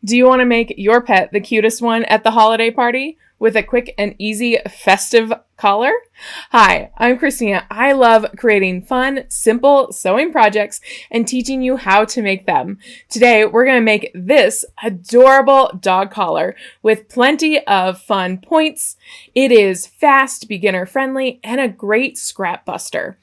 Do you want to make your pet the cutest one at the holiday party with a quick and easy festive collar? Hi, I'm Christina. I love creating fun, simple sewing projects and teaching you how to make them. Today, we're going to make this adorable dog collar with plenty of fun points. It is fast, beginner friendly, and a great scrap buster.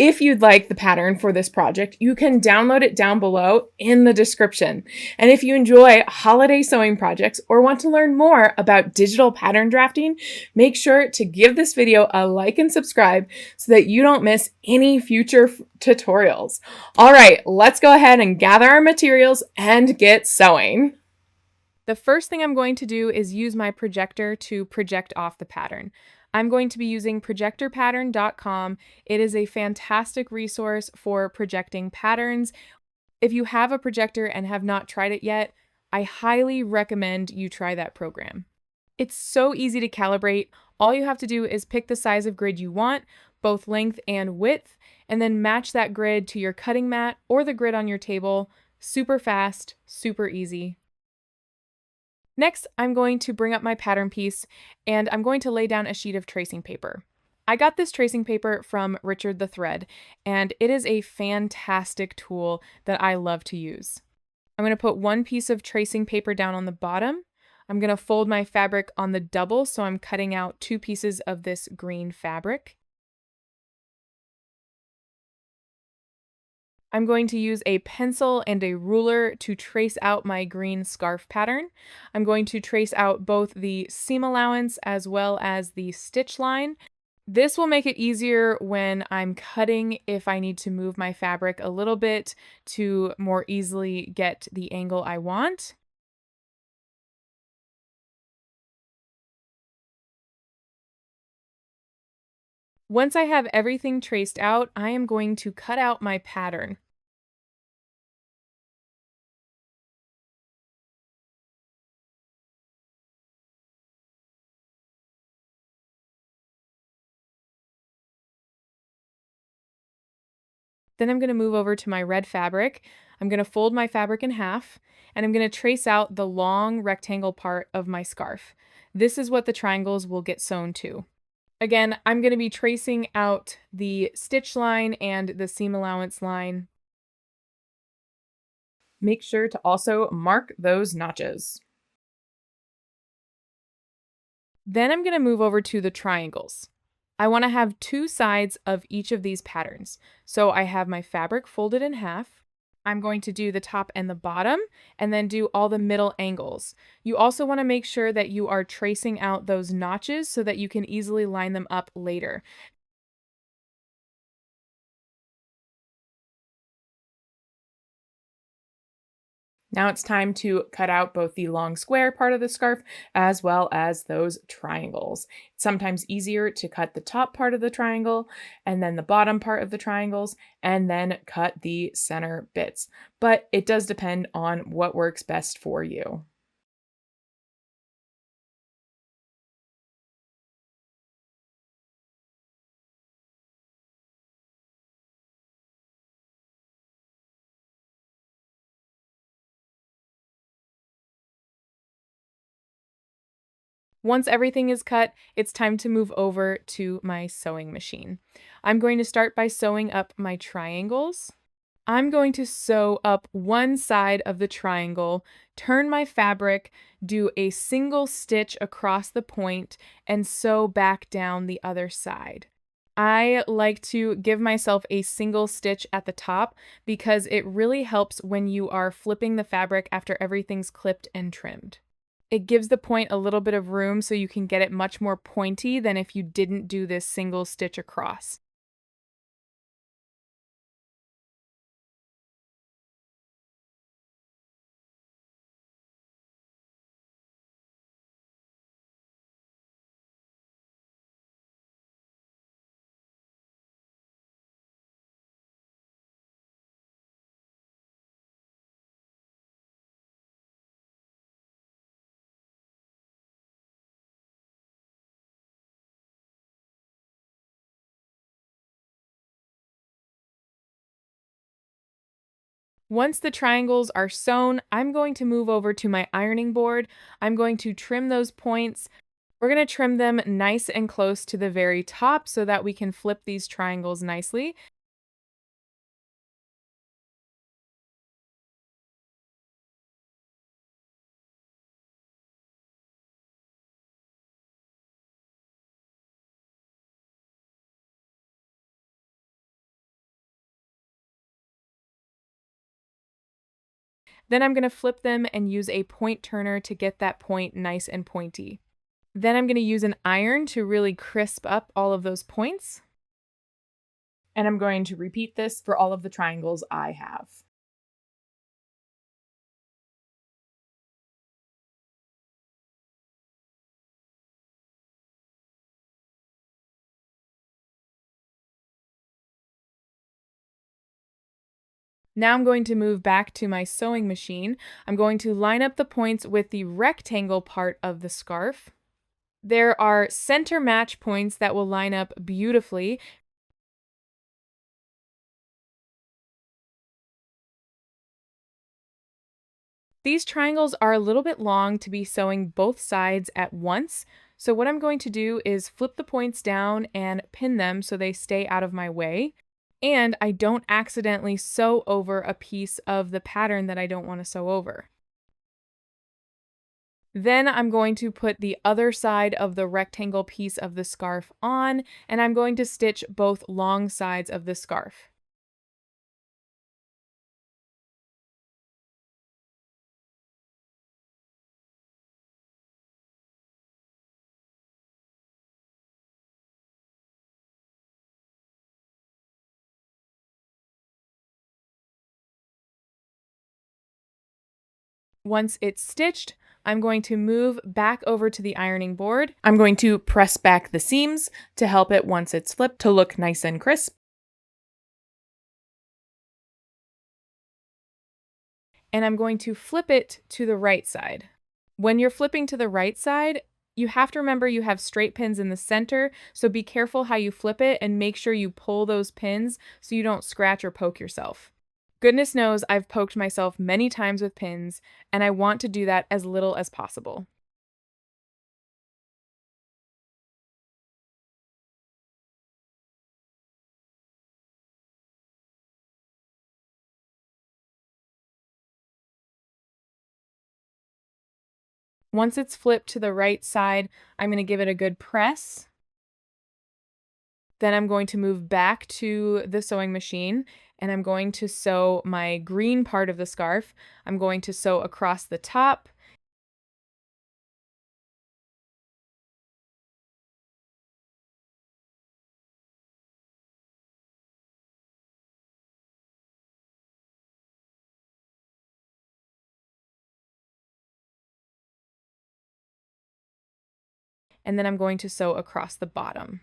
If you'd like the pattern for this project, you can download it down below in the description. And if you enjoy holiday sewing projects or want to learn more about digital pattern drafting, make sure to give this video a like and subscribe so that you don't miss any future tutorials. All right, let's go ahead and gather our materials and get sewing. The first thing I'm going to do is use my projector to project off the pattern. I'm going to be using projectorpattern.com. It is a fantastic resource for projecting patterns. If you have a projector and have not tried it yet, I highly recommend you try that program. It's so easy to calibrate. All you have to do is pick the size of grid you want, both length and width, and then match that grid to your cutting mat or the grid on your table. Super fast, super easy. Next, I'm going to bring up my pattern piece and I'm going to lay down a sheet of tracing paper. I got this tracing paper from Richard the Thread, and it is a fantastic tool that I love to use. I'm going to put one piece of tracing paper down on the bottom. I'm going to fold my fabric on the double, so I'm cutting out 2 pieces of this green fabric. I'm going to use a pencil and a ruler to trace out my green scarf pattern. I'm going to trace out both the seam allowance as well as the stitch line. This will make it easier when I'm cutting if I need to move my fabric a little bit to more easily get the angle I want. Once I have everything traced out, I am going to cut out my pattern. Then I'm going to move over to my red fabric. I'm going to fold my fabric in half, and I'm going to trace out the long rectangle part of my scarf. This is what the triangles will get sewn to. Again, I'm going to be tracing out the stitch line and the seam allowance line. Make sure to also mark those notches. Then I'm going to move over to the triangles. I want to have 2 sides of each of these patterns. So I have my fabric folded in half. I'm going to do the top and the bottom and then do all the middle angles. You also want to make sure that you are tracing out those notches so that you can easily line them up later. Now it's time to cut out both the long square part of the scarf as well as those triangles. It's sometimes easier to cut the top part of the triangle and then the bottom part of the triangles and then cut the center bits. But it does depend on what works best for you. Once everything is cut, it's time to move over to my sewing machine. I'm going to start by sewing up my triangles. I'm going to sew up one side of the triangle, turn my fabric, do a single stitch across the point, and sew back down the other side. I like to give myself a single stitch at the top because it really helps when you are flipping the fabric after everything's clipped and trimmed. It gives the point a little bit of room so you can get it much more pointy than if you didn't do this single stitch across. Once the triangles are sewn, I'm going to move over to my ironing board. I'm going to trim those points. We're going to trim them nice and close to the very top so that we can flip these triangles nicely. Then I'm going to flip them and use a point turner to get that point nice and pointy. Then I'm going to use an iron to really crisp up all of those points. And I'm going to repeat this for all of the triangles I have. Now I'm going to move back to my sewing machine. I'm going to line up the points with the rectangle part of the scarf. There are center match points that will line up beautifully. These triangles are a little bit long to be sewing both sides at once. So what I'm going to do is flip the points down and pin them so they stay out of my way. And I don't accidentally sew over a piece of the pattern that I don't want to sew over. Then I'm going to put the other side of the rectangle piece of the scarf on, and I'm going to stitch both long sides of the scarf. Once it's stitched, I'm going to move back over to the ironing board. I'm going to press back the seams to help it once it's flipped to look nice and crisp. And I'm going to flip it to the right side. When you're flipping to the right side, you have to remember you have straight pins in the center, so be careful how you flip it and make sure you pull those pins so you don't scratch or poke yourself. Goodness knows I've poked myself many times with pins, and I want to do that as little as possible. Once it's flipped to the right side, I'm going to give it a good press. Then I'm going to move back to the sewing machine and I'm going to sew my green part of the scarf. I'm going to sew across the top. And then I'm going to sew across the bottom.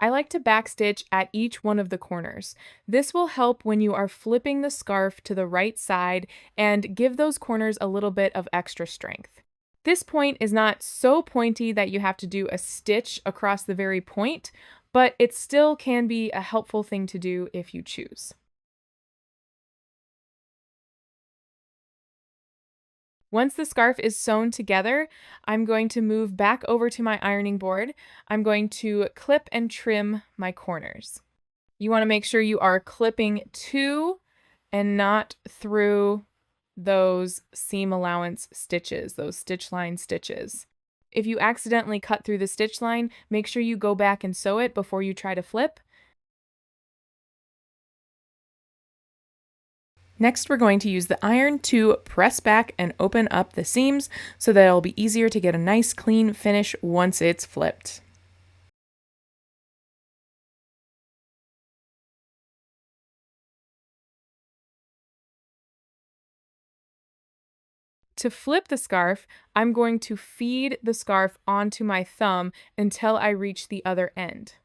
I like to backstitch at each one of the corners. This will help when you are flipping the scarf to the right side and give those corners a little bit of extra strength. This point is not so pointy that you have to do a stitch across the very point, but it still can be a helpful thing to do if you choose. Once the scarf is sewn together, I'm going to move back over to my ironing board. I'm going to clip and trim my corners. You want to make sure you are clipping to and not through those seam allowance stitches, those stitch line stitches. If you accidentally cut through the stitch line, make sure you go back and sew it before you try to flip. Next, we're going to use the iron to press back and open up the seams so that it'll be easier to get a nice clean finish once it's flipped. To flip the scarf, I'm going to feed the scarf onto my thumb until I reach the other end.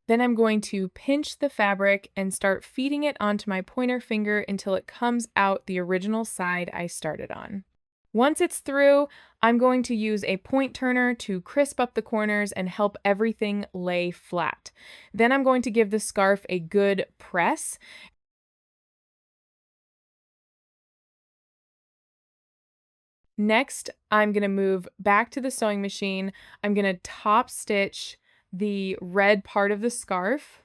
Then I'm going to pinch the fabric and start feeding it onto my pointer finger until it comes out the original side I started on. Once it's through, I'm going to use a point turner to crisp up the corners and help everything lay flat. Then I'm going to give the scarf a good press. Next, I'm going to move back to the sewing machine. I'm going to top stitch the red part of the scarf.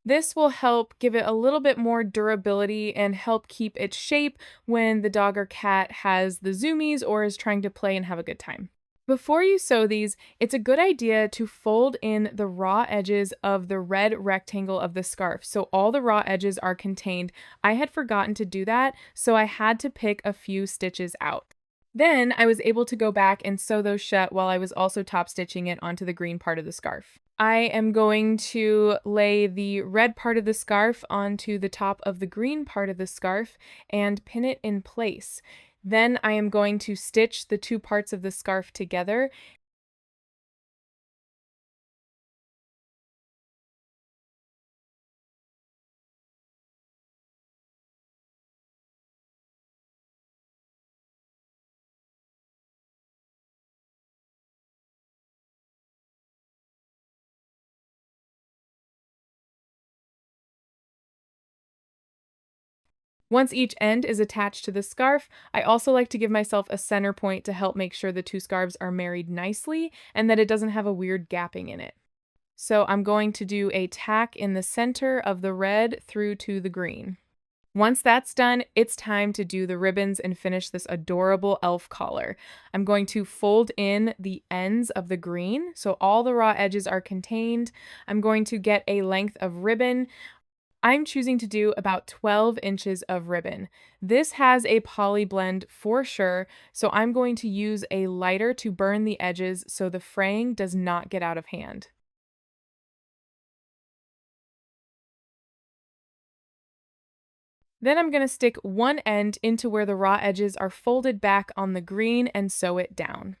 This will help give it a little bit more durability and help keep its shape when the dog or cat has the zoomies or is trying to play and have a good time. Before you sew these, it's a good idea to fold in the raw edges of the red rectangle of the scarf so all the raw edges are contained. I had forgotten to do that, so I had to pick a few stitches out. Then I was able to go back and sew those shut while I was also top stitching it onto the green part of the scarf. I am going to lay the red part of the scarf onto the top of the green part of the scarf and pin it in place. Then I am going to stitch the two parts of the scarf together. Once each end is attached to the scarf, I also like to give myself a center point to help make sure the two scarves are married nicely and that it doesn't have a weird gapping in it. So I'm going to do a tack in the center of the red through to the green. Once that's done, it's time to do the ribbons and finish this adorable elf collar. I'm going to fold in the ends of the green so all the raw edges are contained. I'm going to get a length of ribbon. I'm choosing to do about 12 inches of ribbon. This has a poly blend for sure, so I'm going to use a lighter to burn the edges so the fraying does not get out of hand. Then I'm going to stick one end into where the raw edges are folded back on the green and sew it down.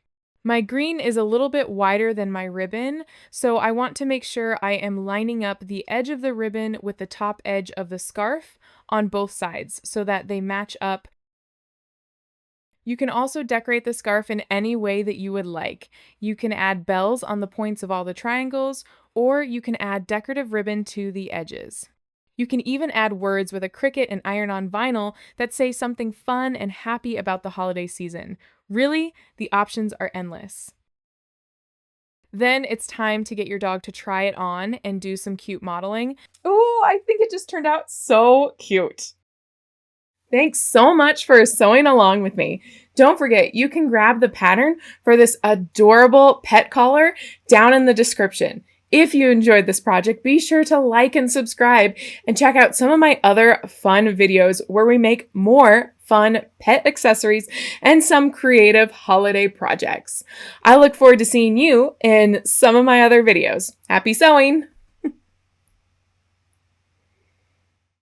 My green is a little bit wider than my ribbon, so I want to make sure I am lining up the edge of the ribbon with the top edge of the scarf on both sides so that they match up. You can also decorate the scarf in any way that you would like. You can add bells on the points of all the triangles, or you can add decorative ribbon to the edges. You can even add words with a Cricut and iron-on vinyl that say something fun and happy about the holiday season. Really, the options are endless. Then it's time to get your dog to try it on and do some cute modeling. Oh, I think it just turned out so cute. Thanks so much for sewing along with me. Don't forget, you can grab the pattern for this adorable pet collar down in the description. If you enjoyed this project, be sure to like and subscribe and check out some of my other fun videos where we make more fun pet accessories and some creative holiday projects. I look forward to seeing you in some of my other videos. Happy sewing!